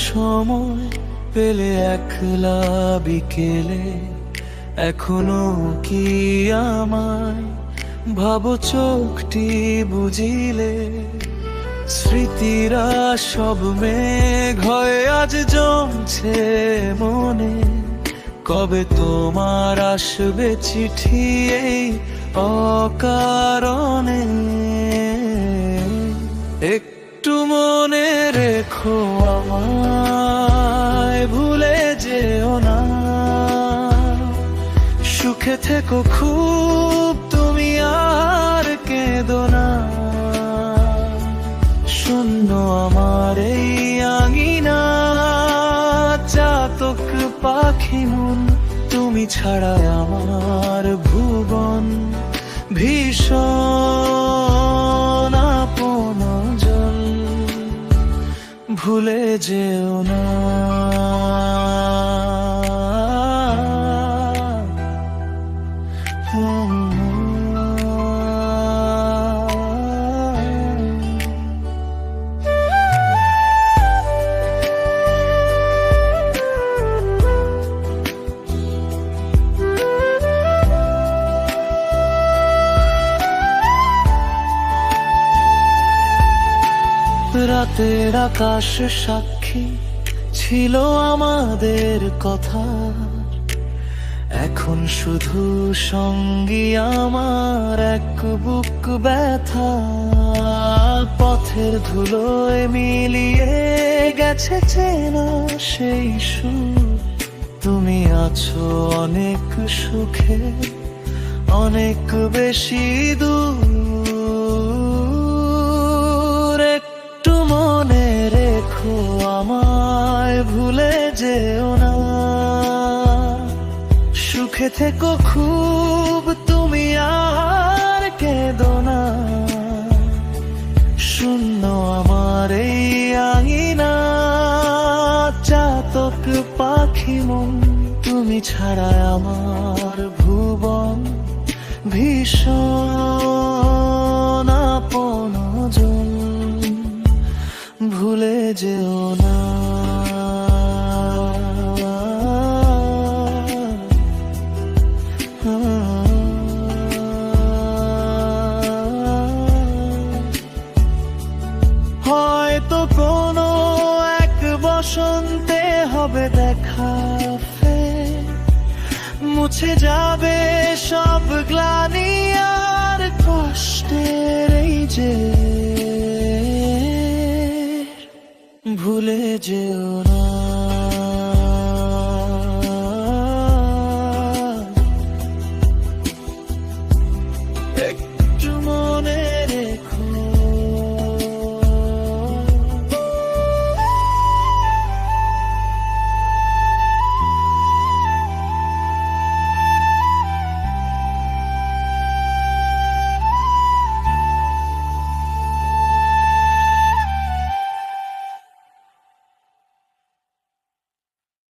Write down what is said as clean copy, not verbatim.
সময় পেলে একলা বিকেলে এখনো কি আমায় ভাবো চোখটি বুঝিলে? স্মৃতিরা সব মেঘ হয়ে আজ জমছে মনে, কবে তোমার আসবে চিঠি এই অকারণে? একটু মনে রেখো আমায়, ভুলে যেও না। সুখে থেকো খুব, তুমি আর কেঁদো না। শূন্য আমার এই আঙিনা, চাতক পাখি মন, তুমি ছাড়া আমার ভুবন ভীষণ আপনজন। ভুলে যেও না। রাতের আকাশ সাক্ষী ছিল আমাদের কথা, এখন শুধু সঙ্গী আমার এক বুক ব্যথা। পথের ধুলোয় মিলিয়ে গেছে চেনা সেই সুর, তুমি আছো অনেক সুখে, অনেক বেশি দূর। একটু মনে রেখো আমায়, ভুলে যেও না। সুখে থেকো খুব, তুমি আর কেঁদো না। শূন্য আমার এই আঙিনা, চাতক পাখি মন, তুমি ছাড়া আমার ভুবন ভীষণ আপনজন। ভুলে যেও না। হয়তো কোনো এক বসন্তে হবে দেখা ফের, মুছে যাবে সব গ্লানি আর কষ্টের এই যে। ভুলে যেও না।